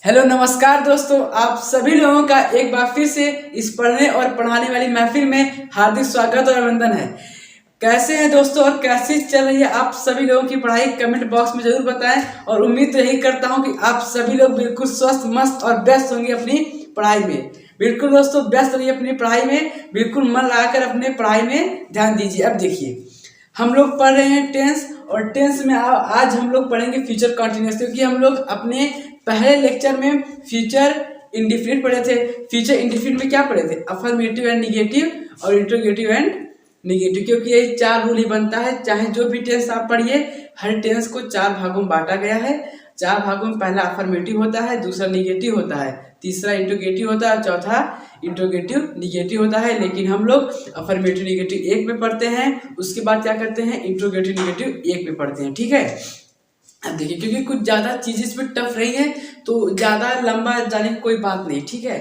Hello नमस्कार दोस्तों, आप सभी लोगों का एक बार फिर से इस पढ़ने और पढ़ाने वाली महफिल में हार्दिक स्वागत और अभिनंदन है। कैसे हैं दोस्तों और कैसी चल रही है आप सभी लोगों की पढ़ाई? कमेंट बॉक्स में जरूर बताएं और उम्मीद तो यही करता हूं कि आप सभी लोग बिल्कुल स्वस्थ मस्त और व्यस्त होंगे अपनी पढ़ाई में। बिल्कुल दोस्तों, व्यस्त रहिए अपनी पढ़ाई में, बिल्कुल मन लगाकर अपने पढ़ाई में ध्यान दीजिए। अब देखिए, हम लोग पढ़ रहे हैं टेंस और टेंस में आज हम लोग पढ़ेंगे फ्यूचर कंटिन्यूअस, क्योंकि हम लोग अपने पहले लेक्चर में फ्यूचर इंडेफिनिट पढ़े थे। फ्यूचर इंडेफिनिट में क्या पढ़े थे? अफर्मेटिव एंड निगेटिव और इंट्रोगेटिव एंड निगेटिव, क्योंकि यही चार रूल ही बनता है। चाहे जो भी टेंस आप पढ़िए, हर टेंस को चार भागों में बांटा गया है। चार भागों में पहला अफर्मेटिव होता है, दूसरा निगेटिव होता है, तीसरा इंट्रोगेटिव होता है, चौथा इंट्रोगेटिव निगेटिव होता है। लेकिन हम लोग अफर्मेटिव निगेटिव एक में पढ़ते हैं, उसके बाद क्या करते हैं, इंट्रोगेटिव निगेटिव एक में पढ़ते हैं। ठीक है, अब देखिए, क्योंकि कुछ ज़्यादा चीज़ें इसमें टफ रही है तो ज़्यादा लंबा जाने की कोई बात नहीं। ठीक है,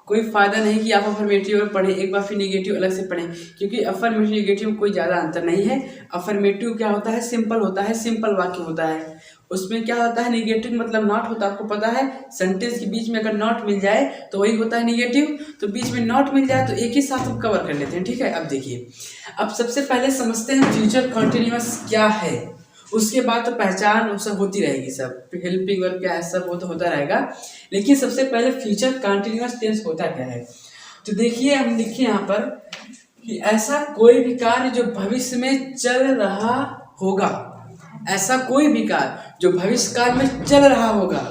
कोई फ़ायदा नहीं कि आप अफर्मेटिव में पढ़ें एक बार फिर निगेटिव अलग से पढ़ें, क्योंकि अफर्मेटिव निगेटिव में कोई ज़्यादा अंतर नहीं है। अफर्मेटिव क्या होता है, सिंपल होता है, सिंपल वाक्य होता है। उसमें क्या होता है, निगेटिव मतलब नॉट होता है। आपको पता है, सेंटेंस के बीच में अगर नॉट मिल जाए तो वही होता है निगेटिव। तो बीच में नॉट मिल जाए तो एक ही साथ हम कवर कर लेते हैं। ठीक है, अब देखिए, अब सबसे पहले समझते हैं फ्यूचर कंटिन्यूअस क्या है। उसके बाद तो पहचान वो सब होती रहेगी, सब हेल्पिंग वर्ब क्या है सब वो तो होता रहेगा। लेकिन सबसे पहले फ्यूचर कंटिन्यूअस टेंस होता क्या है, तो देखिए हम लिखे यहाँ पर कि ऐसा कोई भी कार्य जो भविष्य में चल रहा होगा। ऐसा कोई भी कार्य जो भविष्य काल में चल रहा होगा।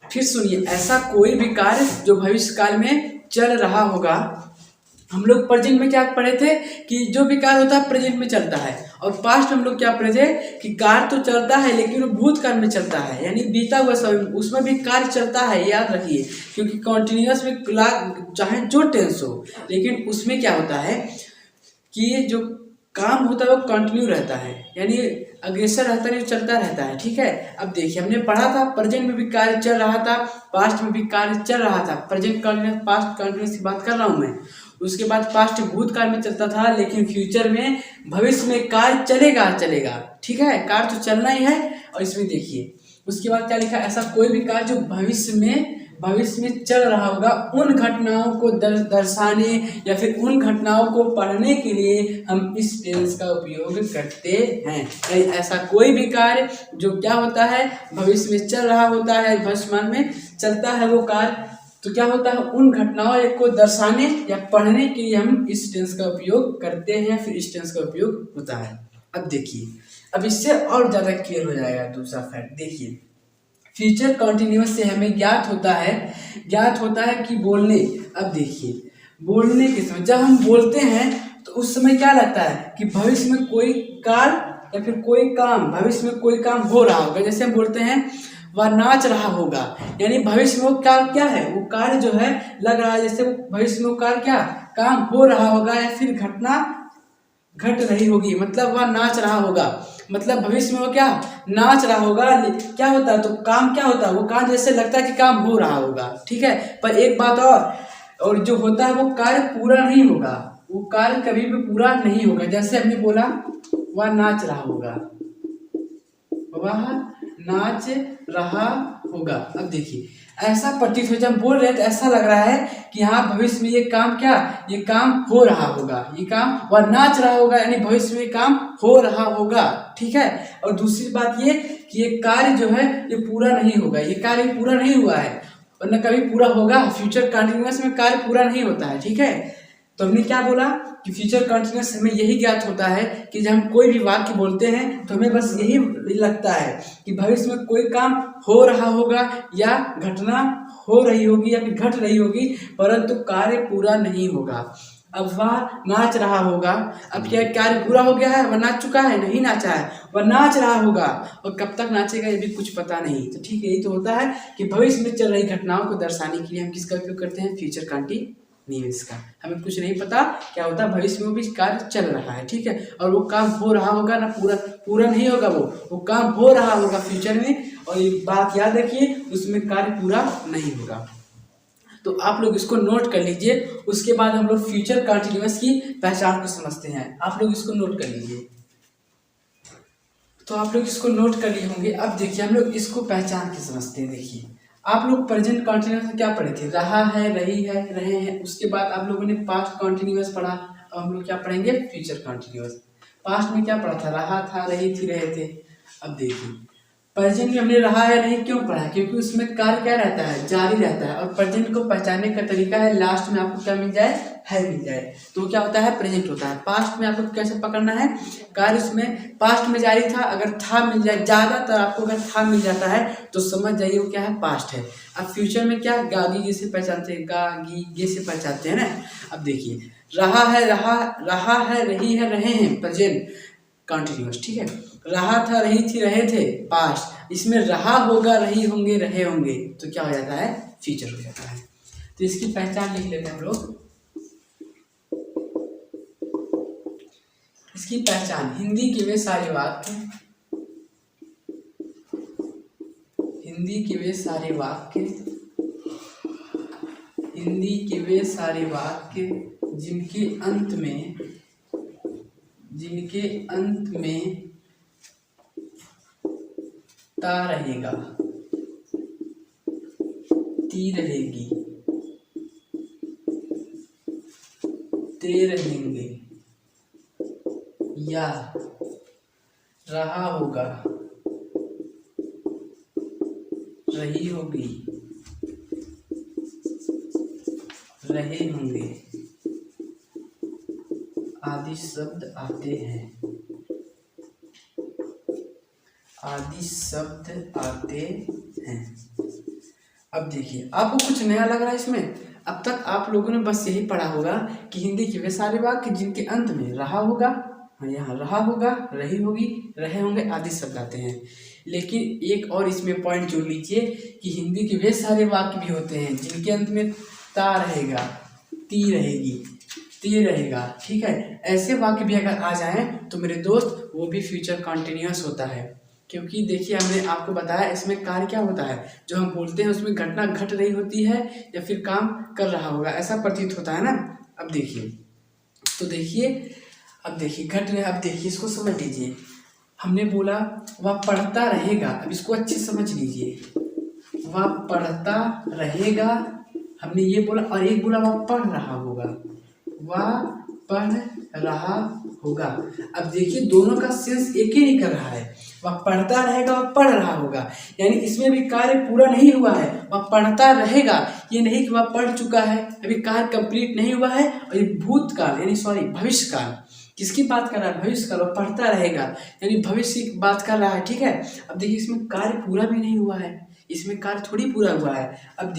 फिर सुनिए, ऐसा कोई भी कार्य जो भविष्य काल में चल रहा होगा। हम लोग प्रेजेंट में क्या पढ़े थे कि जो भी कार्य होता है प्रेजेंट में चलता है, और पास्ट हम लोग क्या पढ़े थे कि कार्य तो चलता है लेकिन वो भूतकाल में चलता है, यानी बीता हुआ समय उसमें भी कार्य चलता है। याद रखिए, क्योंकि कॉन्टिन्यूअस में चाहे जो टेंस हो, लेकिन उसमें क्या होता है कि जो काम होता है वो कंटिन्यू रहता है, यानी अग्रेसर रहता है, चलता रहता है। ठीक है, अब देखिए, हमने पढ़ा था प्रेजेंट में भी कार्य चल रहा था, पास्ट में भी कार्य चल रहा था। प्रेजेंट कंटिन्यूअस, पास्ट कंटिन्यूअस की बात कर रहा हूँ मैं। उसके बाद पास्ट भूतकाल में चलता था, लेकिन फ्यूचर में भविष्य में कार्य चलेगा चलेगा। ठीक है, कार्य तो चलना ही है। और इसमें देखिए उसके बाद क्या लिखा, ऐसा कोई भी कार्य जो भविष्य में चल रहा होगा, उन घटनाओं को दर्शाने या फिर उन घटनाओं को पढ़ने के लिए हम इस टेंस का उपयोग करते हैं। ऐसा कोई भी कार्य जो क्या होता है, भविष्य में चल रहा होता है, वर्तमान में चलता है वो कार्य, तो क्या होता है, उन घटनाओं को दर्शाने या पढ़ने के लिए हम इस टेंस का उपयोग करते हैं, फिर इस टेंस का उपयोग होता है। अब देखिए, अब इससे और ज़्यादा क्लियर हो जाएगा दूसरा फैक्ट। देखिए, फ्यूचर कंटिन्यूअस से हमें ज्ञात होता है कि बोलने। अब देखिए, बोलने के समय जब हम बोलते हैं तो उस समय क्या लगता है कि भविष्य में कोई कार्य या फिर कोई काम, भविष्य में कोई काम हो रहा होगा। जैसे हम बोलते हैं वह नाच रहा होगा, यानी भविष्य में वो कार्य क्या है, वो कार्य जो है लग रहा है जैसे वो भविष्य में वो कार्य क्या काम हो रहा होगा, या फिर घटना घट रही होगी, मतलब वह नाच रहा होगा, मतलब भविष्य में वो क्या नाच रहा होगा। क्या होता है, तो काम क्या होता है, वो काम जैसे लगता है कि काम हो रहा होगा। ठीक है, पर एक बात और जो होता है वो कार्य पूरा नहीं होगा, वो कार्य कभी भी पूरा नहीं होगा। जैसे हमने बोला वह नाच रहा होगा, वह नाच रहा होगा। अब देखिए, ऐसा प्रतीत हो, जब बोल रहे हैं तो ऐसा लग रहा है कि हाँ भविष्य में ये काम क्या, ये काम हो रहा होगा, ये काम वह नाच रहा होगा, यानी भविष्य में काम हो रहा होगा। ठीक है, और दूसरी बात ये कि ये कार्य जो है ये पूरा नहीं होगा, ये कार्य पूरा नहीं हुआ है और न कभी पूरा होगा। फ्यूचर कंटिन्यूअस में कार्य पूरा नहीं होता है। ठीक है, तो हमने क्या बोला कि फ्यूचर कंटिन्यूअस हमें यही ज्ञात होता है कि जब हम कोई भी वाक्य बोलते हैं तो हमें बस यही लगता है कि भविष्य में कोई काम हो रहा होगा या घटना हो रही होगी या फिर घट रही होगी, परंतु कार्य पूरा नहीं होगा। अब वह नाच रहा होगा, अब क्या कार्य पूरा हो गया है, वह नाच चुका है, नहीं नाचा है, वह नाच रहा होगा, और कब तक नाचेगा ये भी कुछ पता नहीं। तो ठीक है, यही तो होता है कि भविष्य में चल रही घटनाओं को दर्शाने के लिए हम किसका उपयोग करते हैं, फ्यूचर कंटिन्यूअस का। हमें कुछ नहीं पता क्या होता है, भविष्य में भी कार्य चल रहा है। ठीक है, और वो काम हो रहा होगा ना, पूरा नहीं होगा, वो काम हो रहा होगा फ्यूचर में, और ये बात याद रखिए उसमें कार्य पूरा नहीं होगा। तो आप लोग इसको नोट कर लीजिए, उसके बाद हम लोग फ्यूचर कंटिन्यूअस की पहचान को समझते हैं। आप लोग इसको नोट कर लीजिए, तो आप लोग इसको नोट कर लिए होंगे। अब देखिए, हम लोग इसको पहचान के समझते हैं। देखिए, आप लोग प्रेजेंट कॉन्टिन्यूअस में क्या पढ़े थे, रहा है, रही है, रहे हैं। उसके बाद आप लोगों ने पास्ट कॉन्टिन्यूअस पढ़ा। अब हम लोग क्या पढ़ेंगे, फ्यूचर कॉन्टिन्यूअस। पास्ट में क्या पढ़ा था, रहा था, रही थी, रहे थे। अब देखिए प्रेजेंट में हमने रहा है, नहीं क्यों पढ़ा, क्योंकि उसमें कार्य क्या रहता है, जारी रहता है। और प्रेजेंट को पहचानने का तरीका है लास्ट में आपको क्या मिल जाए, है मिल जाए, तो क्या होता है, प्रेजेंट होता है। पास्ट में आपको कैसे पकड़ना है, कार्य उसमें पास्ट में जारी था, अगर था मिल जाए, ज्यादातर आपको अगर था मिल जाता है तो समझ जाइए वो क्या है, पास्ट है। अब फ्यूचर में क्या, गागी गी से पहचानते हैं, गा गी गे से पहचानते हैं ना। अब देखिए रहा है, रहा है, रही है, रहे हैं, प्रेजेंट कॉन्टिन्यूअस, ठीक है। रहा था, रही थी, रहे थे, पास्ट। इसमें रहा होगा, रही होंगे, रहे होंगे, तो क्या हो जाता है, फ्यूचर हो जाता है। तो इसकी पहचान लिख लेते हैं हम लोग। इसकी पहचान, हिंदी के वे सारे वाक्य, हिंदी के वे सारे वाक्य, हिंदी के वे सारे वाक्य जिनके अंत में, जिनके अंत में ता रहेगा, ती रहेगी, ते रहेंगे, या रहा होगा, रही होगी, रहे होंगे आदि शब्द आते हैं, आदि शब्द आते हैं। अब देखिए आपको कुछ नया लग रहा है इसमें। अब तक आप लोगों ने बस यही पढ़ा होगा कि हिंदी के वे सारे वाक्य जिनके अंत में रहा होगा, यहाँ रहा होगा, रही होगी, रहे होंगे आदि शब्द आते हैं। लेकिन एक और इसमें पॉइंट जोड़ लीजिए कि हिंदी के वे सारे वाक्य भी होते हैं जिनके अंत में ता रहेगा, ती रहेगी, ती रहेगा, ठीक है। ऐसे वाक्य भी अगर आ जाएं तो मेरे दोस्त वो भी फ्यूचर कॉन्टिन्यूअस होता है। क्योंकि देखिए हमने आपको बताया इसमें कार्य क्या होता है, जो हम बोलते हैं उसमें घटना घट रही होती है या फिर काम कर रहा होगा, ऐसा प्रतीत होता है ना। अब देखिए, तो देखिए अब देखिए घट रहा है। अब देखिए इसको समझ लीजिए, हमने बोला वह पढ़ता रहेगा। अब इसको अच्छे समझ लीजिए, वह पढ़ता रहेगा, हमने ये बोला, और एक बोला वह पढ़ रहा होगा, वह पढ़ रहा होगा। अब देखिए दोनों का सेंस एक ही नहीं कर रहा है, वह पढ़ता रहेगा, वह पढ़ रहा होगा, यानी इसमें भी कार्य पूरा नहीं हुआ है। वह पढ़ता रहेगा, ये नहीं कि वह पढ़ चुका है, अभी कार्य कंप्लीट नहीं हुआ है। और ये भूतकाल यानी सॉरी भविष्यकाल, किसकी बात कर रहा है, भविष्यकाल। वह पढ़ता रहेगा यानी भविष्य की बात कर रहा है, ठीक है। अब देखिए इसमें कार्य पूरा भी नहीं हुआ है, इसमें कार्य थोड़ी पूरा हुआ है। अब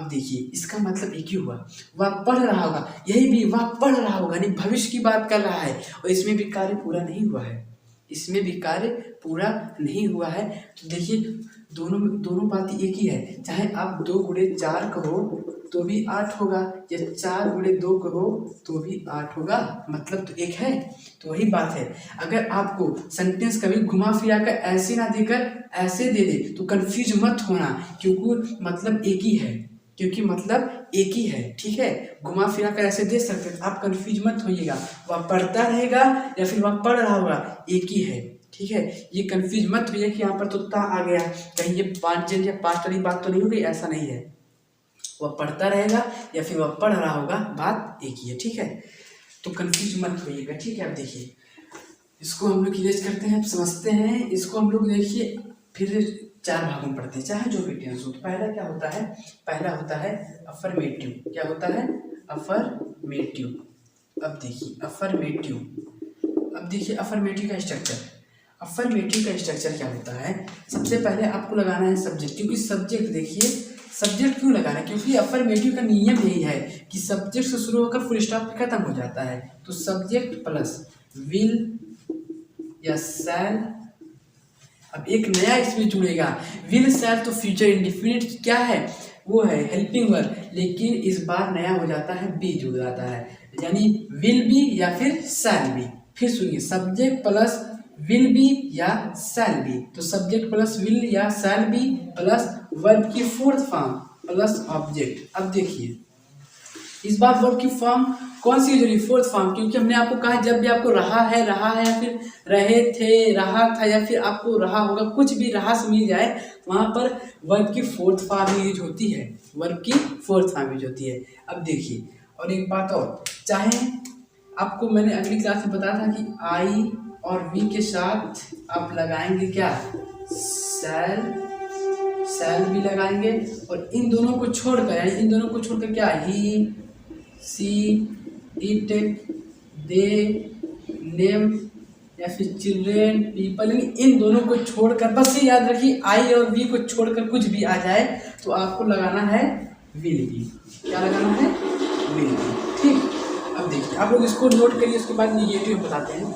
देखिए इसका मतलब एक ही हुआ, वह पढ़ रहा होगा, यही भी वह पढ़ रहा होगा यानी भविष्य की बात कर रहा है, और इसमें भी कार्य पूरा नहीं हुआ है, इसमें भी कार्य पूरा नहीं हुआ है। तो देखिए दोनों बात एक ही है, चाहे आप 2 गुणे 4 कहो तो भी 8 होगा, या 4 गुणे 2 कहो तो भी 8 होगा, मतलब तो एक है। तो वही बात है, अगर आपको सेंटेंस कभी घुमा फिरा कर ऐसे ना देकर ऐसे दे दे तो कंफ्यूज मत होना, क्योंकि मतलब एक ही है, क्योंकि मतलब एक ही है, ठीक है। घुमा फिरा कर ऐसे दे सकते हैं, आप कंफ्यूज मत होइएगा, वह पढ़ता रहेगा या फिर वह पढ़ रहा होगा, एक ही है, ठीक है। ये कंफ्यूज मत होइए कि यहाँ पर तो ता आ गया, कहीं ये पांचजन या पास्ट वाली बात तो नहीं होगी, ऐसा नहीं है। वह पढ़ता रहेगा या फिर वह पढ़ रहा होगा, बात एक ही है, ठीक है। तो कंफ्यूज मत होइएगा, ठीक है। अब देखिए इसको हम लोग इरेज करते हैं, समझते हैं इसको हम लोग। देखिए फिर 4 भागों में पढ़ते हैं, चाहे जो भी टेंस हो। तो पहला क्या होता है, पहला होता है अफर्मेटिव। क्या होता है, अफर्मेटिव। अब देखिए अफर्मेटिव, अब देखिए अफर्मेटिव का स्ट्रक्चर, अफर्मेटिव का स्ट्रक्चर क्या होता है। सबसे पहले आपको लगाना है सब्जेक्ट, क्योंकि सब्जेक्ट देखिए सब्जेक्ट क्यों लगाना है, क्योंकि अफर्मेटिव का नियम यही है कि सब्जेक्ट से शुरू होकर फुल स्टॉप पे खत्म हो जाता है। तो सब्जेक्ट प्लस विल या शैल, अब एक नया इसमें जुड़ेगा, विल शैल तो फ्यूचर इंडेफिनिट क्या है, वो है हेल्पिंग वर्ब, लेकिन इस बार नया हो जाता है, बी जुड़ जाता है, यानी विल बी या फिर शैल बी। फिर सुनिए, सब्जेक्ट प्लस विल बी या शैल बी, तो सब्जेक्ट प्लस विल या शैल बी प्लस वर्ब की फोर्थ फॉर्म प्लस ऑब्जेक्ट। अब देखिए इस बार वर्ब की फॉर्म कौन सी जरूरी फोर्थ फॉर्म, क्योंकि हमने आपको कहा जब भी आपको रहा है या फिर रहे थे, रहा था या फिर आपको रहा होगा, कुछ भी रहा से मिल जाए वहाँ पर वर्ब की फोर्थ फॉर्म यूज होती है, वर्ब की फोर्थ फॉर्म यूज होती है। अब देखिए और एक बात और, चाहे आपको मैंने अगली क्लास में बताया था कि आई और वी के साथ आप लगाएंगे क्या, शैल भी लगाएंगे, और इन दोनों को छोड़कर, यानी इन दोनों को छोड़कर क्या, ही, सी, इट, दे, नेम या फिर चिल्ड्रेन, पीपल, इन दोनों को छोड़कर, बस ये याद रखिए आई और वी को छोड़कर कुछ भी आ जाए तो आपको लगाना है विल बी। क्या लगाना है, विल बी। ठीक, अब देखिए आप लोग इसको नोट करिए, उसके बाद निगेटिव बताते हैं,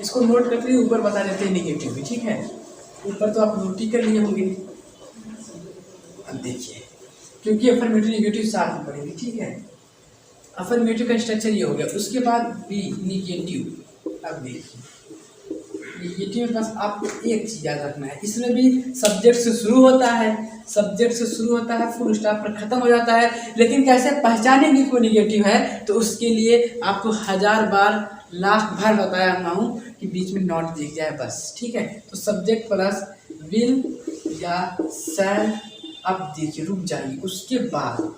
इसको नोट करके ऊपर बता देते हैं निगेटिव भी। ठीक है, ऊपर तो आप नोट ही कर लिए होंगे। अब देखिए क्योंकि अफर्मेटिव निगेटिव साथ में पड़ेगी। ठीक है, अफर्मेटिव का स्ट्रक्चर ये हो गया, उसके बाद बी निगेटिव। अब देखिए निगेटिव में बस आपको एक चीज याद रखना है, इसमें भी सब्जेक्ट से शुरू होता है, सब्जेक्ट से शुरू होता है, फुल स्टॉप पर खत्म हो जाता है, लेकिन कैसे पहचानेंगे कोई निगेटिव है, तो उसके लिए आपको 1000 बार लाख बार बताया हुआ हूँ कि बीच में नॉट दिख जाए बस। ठीक है, तो सब्जेक्ट प्लस विल या शैल। अब देखिए रुक जाइए, उसके बाद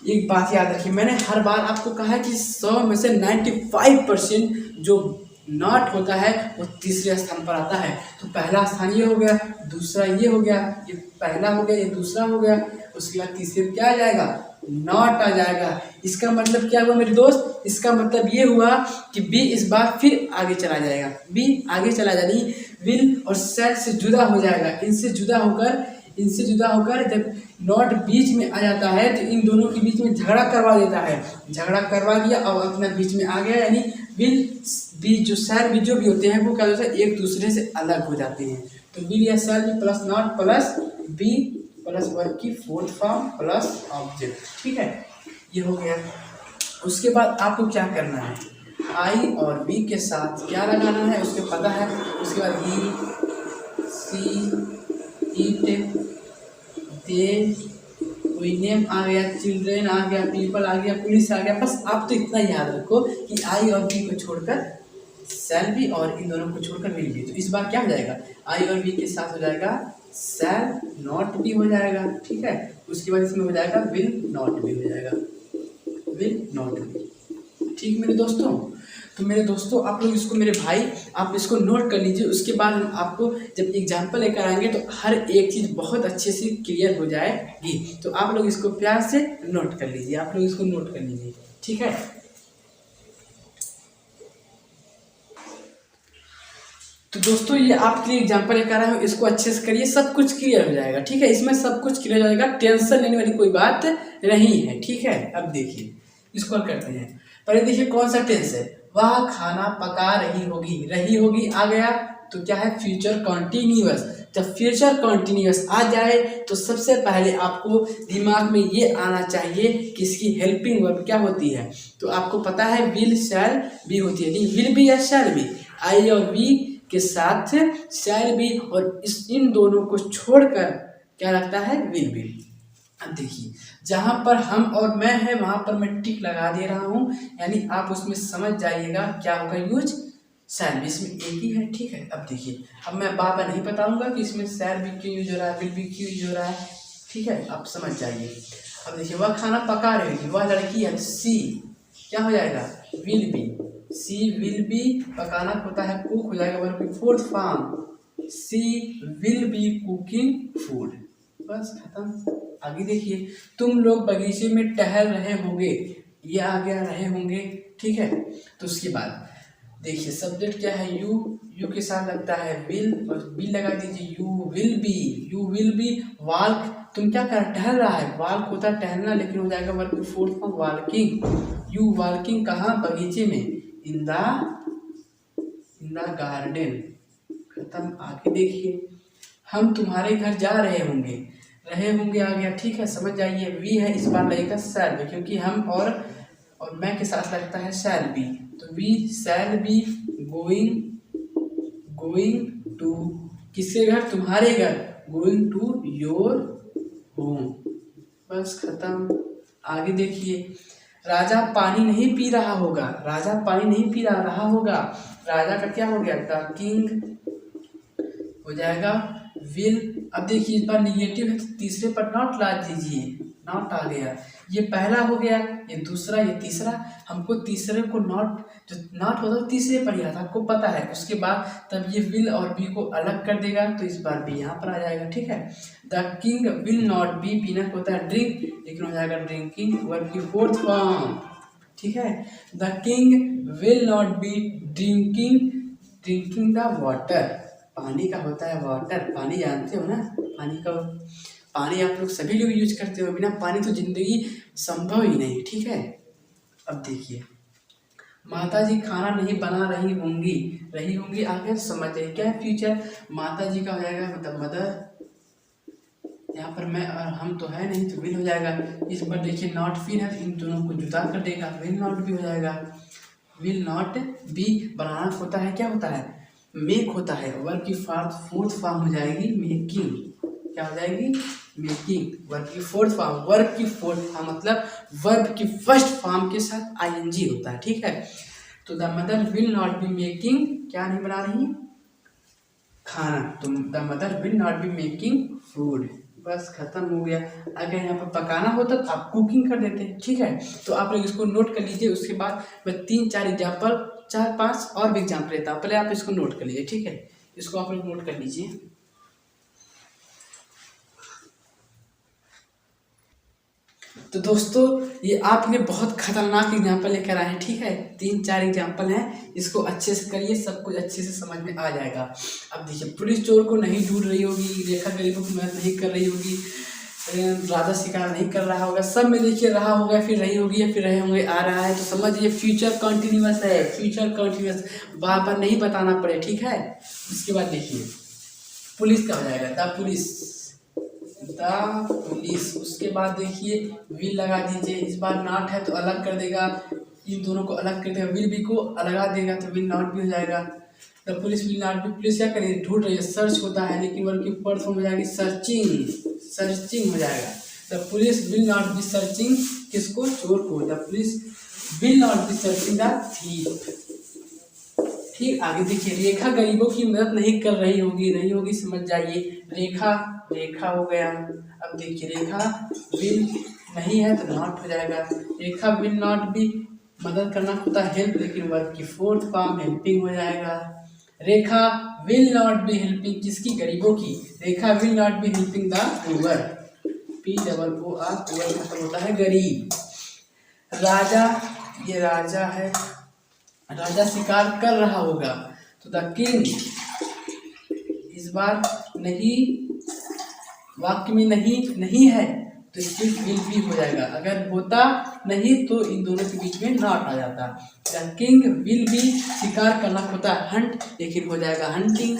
एक बात याद रखिए, मैंने हर बार आपको कहा कि 100 में से 95% जो नॉट होता है वो तीसरे स्थान पर आता है। तो पहला स्थान ये हो गया, दूसरा ये हो गया, ये पहला हो गया, ये दूसरा हो गया, उसके बाद तीसरे में क्या आ जाएगा, नॉट आ जाएगा। इसका मतलब क्या हुआ मेरे दोस्त, इसका मतलब ये हुआ कि बी इस बार फिर आगे चला जाएगा, बी आगे चला जाएगी, विल और शैल से जुदा हो जाएगा, इनसे जुदा होकर जब नॉट बीच में आ जाता है तो इन दोनों के बीच में झगड़ा करवा देता है, झगड़ा करवा दिया और अपना बीच में आ गया, यानी विल बी जो शैल बी जो भी होते हैं वो क्या होता है, एक दूसरे से अलग हो जाते हैं। तो विल या shall be plus not plus be plus verb की फोर्थ फॉर्म प्लस ऑब्जेक्ट। ठीक है, ये हो गया। उसके बाद आपको क्या करना है, आई और बी के साथ क्या लगाना है उसके पता है। उसके बाद ही, सी, इट, दे, कोई नेम आ गया, चिल्ड्रेन आ गया, पीपल आ गया, पुलिस आ गया, बस आप तो इतना याद रखो कि आई और बी को छोड़कर शैल बी और इन दोनों को छोड़कर विल बी। तो इस बार क्या हो जाएगा, आई और बी के साथ हो जाएगा शैल नॉट भी हो जाएगा। ठीक है, उसके बाद इसमें हो जाएगा विल नॉट भी हो जाएगा, विल नॉट भी। ठीक मेरे दोस्तों, तो मेरे दोस्तों आप लोग इसको, मेरे भाई आप इसको नोट कर लीजिए। उसके बाद हम आपको जब एग्जाम्पल लेकर आएंगे तो हर एक चीज़ बहुत अच्छे से क्लियर हो जाएगी। तो आप लोग इसको प्यार से नोट कर लीजिए, आप लोग इसको नोट कर लीजिए। ठीक है, तो दोस्तों ये आपके लिए एग्जाम्पल लेकर आया हूँ, इसको अच्छे से करिए, सब कुछ क्लियर हो जाएगा। ठीक है, इसमें सब कुछ क्लियर हो जाएगा, टेंशन लेने वाली कोई बात नहीं है। ठीक है, अब देखिए इसको करते हैं। पहले देखिए कौन सा टेंस है, वह खाना पका रही होगी आ गया तो क्या है, फ्यूचर कॉन्टिन्यूअस। जब फ्यूचर कॉन्टिन्यूअस आ जाए तो सबसे पहले आपको दिमाग में ये आना चाहिए कि इसकी हेल्पिंग वर्ब क्या होती है। तो आपको पता है विल शैल बी होती है, विल बी या शैल बी, आई और वी के साथ शैल बी और इन दोनों को छोड़कर क्या लगता है, विल बी। अब देखिए जहाँ पर हम और मैं है वहाँ पर मैं टिक लगा दे रहा हूँ, यानी आप उसमें समझ जाइएगा क्या होगा यूज, शैल बी, इसमें एक ही है। ठीक है, अब देखिए अब मैं बार बार नहीं बताऊंगा कि इसमें शैल बी क्यों यूज हो रहा है, विल बी क्यों यूज हो रहा है। ठीक है, आप समझ जाइए। अब देखिए वह खाना पका रहेगी, वह लड़की है, सी क्या हो जाएगा, will be, she will be, पकाना होता है कुक, हो जाएगा वर्ब की fourth form, she will be cooking food. बस खत्म। आगे देखिए, तुम लोग बगीचे में टहल रहे होंगे, ये आ गया रहे होंगे। ठीक है, तो उसके बाद देखिए सब्जेक्ट क्या है, यू के साथ लगता है विल और बी लगा दीजिए, यू विल बी वॉक, तुम क्या कर टहल रहा है, वॉक होता है टहलना, लेकिन हो जाएगा वर्ब की fourth form walking. You walking कहाँ, बगीचे में, इन द गार्डन। खत्म। आगे देखिए, हम तुम्हारे घर जा रहे होंगे आ गया। ठीक है, समझ जाइए, वी है इस बार लगेगा शैल बी, क्योंकि हम और मैं के साथ लगता है शैल बी, तो we shall be going to किसके घर, तुम्हारे घर, गोइंग टू योर होम। बस खत्म। आगे देखिए, राजा पानी नहीं पी रहा होगा, राजा पानी नहीं पी रहा होगा। राजा का क्या हो गया, द किंग हो जाएगा विल। अब देखिए इस बार निगेटिव है तो तीसरे पर नॉट ला दीजिए, नॉट आ गया। ये पहला हो गया, ये दूसरा, ये तीसरा। हमको तीसरे को नॉट, जो नॉट होता है तीसरे पर ही आता है, आपको पता है। उसके बाद तब ये विल और बी को अलग कर देगा, तो इस बार भी यहाँ पर आ जाएगा, ठीक है। The king will not B, पीना होता है ड्रिंक, लेकिन हो जाएगा ड्रिंकिंग, वर्ब की फोर्थ फॉर्म, ठीक है। The king will not B drinking the water, पानी का होता है वाटर, पानी जानते हो ना, पानी का, पानी आप लोग सभी लोग यूज करते हो, बिना पानी तो जिंदगी संभव ही नहीं, ठीक है। अब देखिए माता जी खाना नहीं बना रही होंगी आगे समझ जाइए क्या फ्यूचर, माता जी का हो जाएगा मतलब मदर, यहाँ पर मैं और हम तो है नहीं तो विल हो जाएगा। इस बार देखिए नॉट फिर है, इन दोनों को जुदा कर देगा, विल नॉट भी हो जाएगा। विल नॉट बी बनाना होता है, क्या होता है, मेक होता है, वर्ब की फोर्थ फॉर्म हो जाएगी मेकिंग, क्या हो जाएगी, मेकिंग। वर्ब की फोर्थ फॉर्म, वर्ब की फोर्थ फॉर्म मतलब वर्ब की फर्स्ट फॉर्म के साथ आईएनजी होता है, ठीक है। तो the mother will not be making, क्या नहीं बना रही, खाना, तो the mother will not be making food, बस खत्म हो गया। अगर यहाँ पर पकाना होता तो आप कुकिंग कर देते, ठीक है। तो आप लोग इसको नोट कर लीजिए, उसके बाद मैं 3-4 एग्जाम्पल, 4-5 और भी एग्जाम्पल लेता हूँ, पहले आप इसको नोट कर लीजिए, ठीक है। इसको आप लोग नोट कर लीजिए। तो दोस्तों ये आपने बहुत खतरनाक एग्जाम्पल लेकर आए हैं, ठीक है। 3-4 एग्जाम्पल हैं, इसको अच्छे से करिए, सब कुछ अच्छे से समझ में आ जाएगा। अब देखिए पुलिस चोर को नहीं ढूंढ रही होगी, रेखा गरीबों की मदद नहीं कर रही होगी, राजा शिकार नहीं कर रहा होगा, सब में देखिए रहा होगा, फिर रही होगी या फिर रहे होंगे आ रहा है, तो समझिए फ्यूचर कॉन्टिन्यूअस है, फ्यूचर कॉन्टिन्यूअस, बार बार नहीं बताना पड़े, ठीक है। उसके बाद देखिए पुलिस का हो जाएगा द पुलिस, उसके बाद देखिए विल लगा दीजिए, इस बार नॉट है तो अलग कर देगा, इन दोनों को अलग कर देगा, विल भी को अलगा देगा तो विल नॉट भी हो जाएगा। The police will not B, police क्या करेगी, ढूंढ रही है, सर्च होता है, लेकिन वर्ब की फर्स्ट फॉर्म हो जाएगी सर्चिंग हो जाएगा। The police will not B searching, किसको, चोर को, the police will not B searching the thief. ठीक, आगे देखिए रेखा गरीबों की मदद नहीं कर रही होगी समझ जाइए, रेखा हो गया। अब देखिए रेखा विल नहीं है तो नॉट हो जाएगा, रेखा विल नॉट भी, मदद करना होता है हेल्प, लेकिन वर्ब की फोर्थ फॉर्म हेल्पिंग हो जाएगा। Rekha will not be helping, किसकी, गरीबों की, Rekha will not be helping the poor, POOR, poor मतलब होता है गरीब। राजा, ये राजा है, राजा शिकार कर रहा होगा, तो द किंग, इस बार नहीं, वाक्य में नहीं है तो स्टिल विल भी हो जाएगा, अगर होता नहीं तो इन दोनों के बीच में नॉट आ जाता। द किंग विल भी, शिकार करना होता है हंट, लेकिन हो जाएगा हंटिंग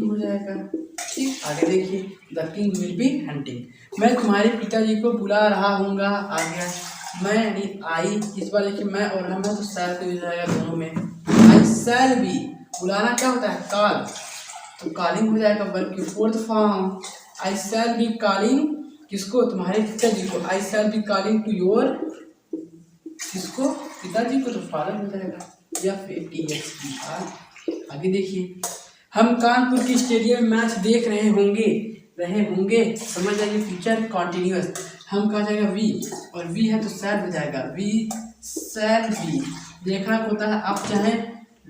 हो जाएगा, ठीक। आगे देखिए the king will be hunting, मैं तुम्हारे पिताजी को बुला रहा हूँगा, आ गया मैं यानी आई, इस बार देखिए मैं और हम है तो शैल को हो जाएगा दोनों में, आई शैल बी, बुलाना क्या होता है, कॉल, तो कॉलिंग हो जाएगा, वर्ब की fourth form. I shall be calling, किसको, तुम्हारे पिताजी को, I shall be calling to your, किसको, पिताजी को, तो फादर हो जाएगा, FATHER। आगे देखिए हम कानपुर की स्टेडियम मैच देख रहे होंगे, समझ जाइए फ्यूचर कॉन्टिन्यूअस। हम कहा जाएगा वी, और वी है तो शैल हो जाएगा, वी शैल बी, देखना होता है, आप चाहे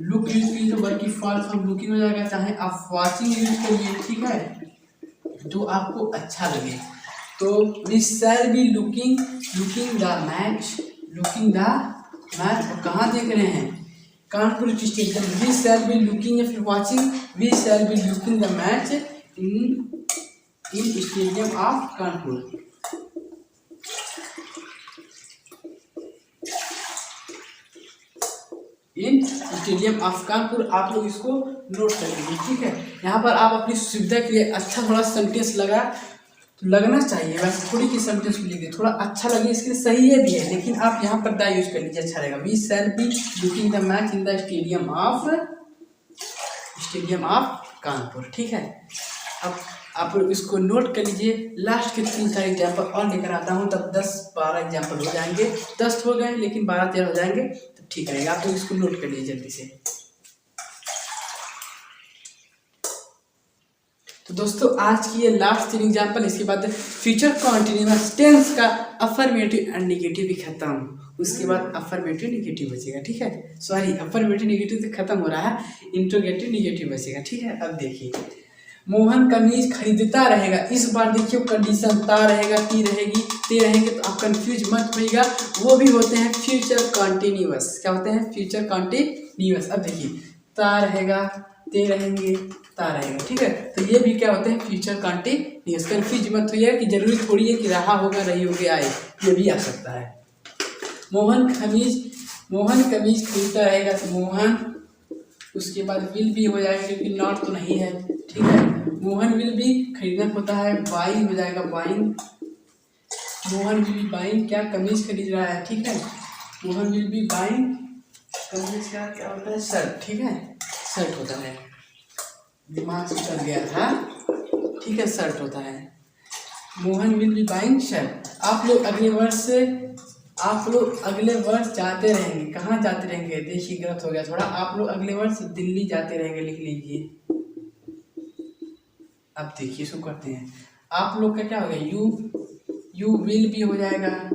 लुक यूज कीजिए तो वर्ब की फॉर्म लुकिंग हो जाएगा, चाहे आप वाचिंग यूज करिए, ठीक है, जो आपको अच्छा लगे। तो we shall be looking the match, और कहाँ देख रहे हैं, कानपुर की stadium, we shall be looking या फिर watching, we shall be looking the match in stadium of Kanpur. In stadium of Kanpur, आप लोग इसको नोट कर लीजिए, ठीक है। यहाँ पर आप अपनी सुविधा के लिए अच्छा थोड़ा सेंटेंस लगना चाहिए, वैसे थोड़ी की सेंटेंस लिख दे, थोड़ा अच्छा लगे इसके लिए सही है भी है, लेकिन आप यहाँ पर द यूज कर लीजिए, अच्छा रहेगा। We shall be looking the match in the stadium of Kanpur, ठीक है। अब आप लोग इसको नोट कर लीजिए। लास्ट के 3-4 एग्जाम्पल और लेकर आता हूँ, तब 10-12 एग्जाम्पल हो जाएंगे। 10 हो गए लेकिन 12-13 हो जाएंगे, तो ठीक रहेगा। आप लोग इसको नोट कर लीजिए जल्दी से। तो दोस्तों आज की ये लास्ट 3 एग्जाम्पल, इसके बाद फ्यूचर कॉन्टिन्यूअस टेंस का अफर्मेटिव एंड निगेटिव भी खत्म। उसके बाद अफर्मेटिव निगेटिव बचेगा, ठीक है। सॉरी, अफर्मेटिव निगेटिव तो खत्म हो रहा है, इंट्रोगेटिव निगेटिव बचेगा, ठीक है। अब देखिए, मोहन कमीज खरीदता रहेगा। इस बार देखिए कंडीशन ता रहेगा, ती रहेगी, ते रहेंगे, तो आप कंफ्यूज मत होइएगा। वो भी होते हैं फ्यूचर कॉन्टिन्यूअस। क्या होते हैं? Future continuous. अब देखिए, ता रहेगा, ते रहेंगे, ता रहेगा, ठीक है। तो ये भी क्या होते हैं? Future continuous. कंफ्यूज मत होइएगा कि जरूरी थोड़ी है कि रहा होगा, रही होगी, आए, ये भी आ सकता है। मोहन कमीज खरीदता रहेगा, तो मोहन, उसके बाद विल भी हो जाएगा क्योंकि नॉट तो नहीं है, ठीक है। मोहन विल भी खरीदना होता है, बाइंग हो जाएगा, buying. Mohan will be buying, क्या कमीज खरीद रहा है, ठीक है। मोहन विल बी बाइंग, कमीज का क्या होता है? शर्ट, ठीक है, शर्ट होता है। दिमाग से चल गया था, ठीक है, शर्ट होता है। Mohan will be buying shirt. आप लोग अगले वर्ष जाते रहेंगे। कहाँ जाते रहेंगे? देखिए गलत हो गया थोड़ा। आप लोग अगले वर्ष दिल्ली जाते रहेंगे, लिख लीजिए। अब देखिए इसको करते हैं। आप लोग का क्या हो गया? यू विल बी हो जाएगा।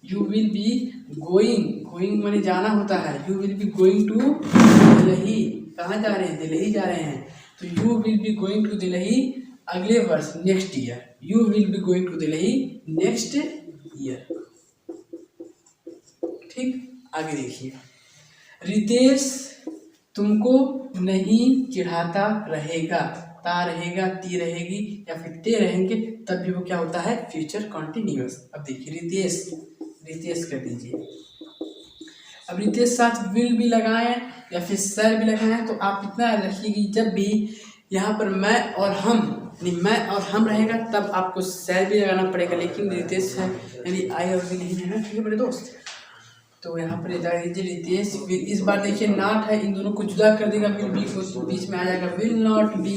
यू विल बी गोइंग माने जाना होता है। You will be going to Delhi. कहाँ जा रहे हैं? दिल्ली जा रहे हैं। तो you will be going to Delhi अगले वर्ष, next year. You will be going to Delhi next year, ठीक। आगे देखिए, रितेश तुमको नहीं चिढ़ाता रहेगा। ता रहेगा, ती रहेगी या फिर ते रहेंगे, तब भी वो क्या होता है? Future continuous. अब देखिए, रितेश कर दीजिए। अब रितेश साथ विल भी लगाएं या फिर सर भी लगाएं, तो आप इतना याद रखिए कि जब भी यहाँ पर मैं और हम रहेगा, तब आपको सर भी लगाना पड़ेगा। लेकिन रितेश है यानी आई और विल नहीं है ना, ठीक है मेरे दोस्त। तो यहाँ पर लगा दीजिए रितेश विल। इस बार देखिए नॉट है, इन दोनों को जुदा कर देगा, विल बी को, तो बीच में आ जाएगा विल नॉट बी।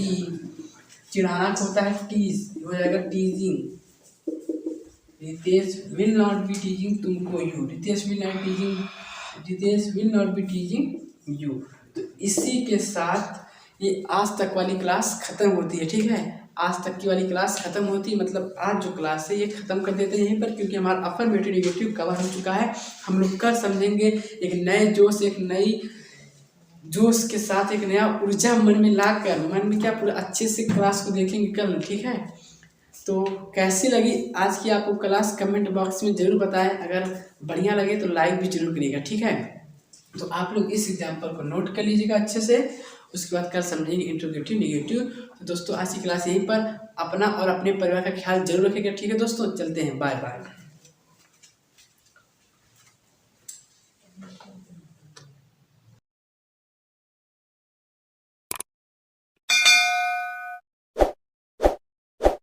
चिढ़ाना होता है टीज, हो जाएगा teasing. Ritesh will not be teasing तुमको you. Ritesh will not be teasing you. तो इसी के साथ ये आज तक वाली क्लास खत्म होती है, ठीक है। आज तक की वाली क्लास खत्म होती है, मतलब आज जो क्लास है ये खत्म कर देते हैं यहीं पर, क्योंकि हमारा अफर्मेटिव निगेटिव कवर हो चुका है। हम लोग कल समझेंगे एक नए जोश, एक नई जोश के साथ, एक नया ऊर्जा मन में लाकर, मन में क्या पूरा अच्छे से क्लास को देखेंगे कल, ठीक है। तो कैसी लगी आज की आपको क्लास? कमेंट बॉक्स में जरूर बताएं। अगर बढ़िया लगे तो लाइक भी जरूर करिएगा, ठीक है। तो आप लोग इस एग्जाम्पल को नोट कर लीजिएगा अच्छे से। उसके बाद कल समझेंगे इंट्रोगेटिव निगेटिव। तो दोस्तों आज की क्लास यहीं पर। अपना और अपने परिवार का ख्याल जरूर रखिएगा, ठीक है दोस्तों। चलते हैं, बाय बाय।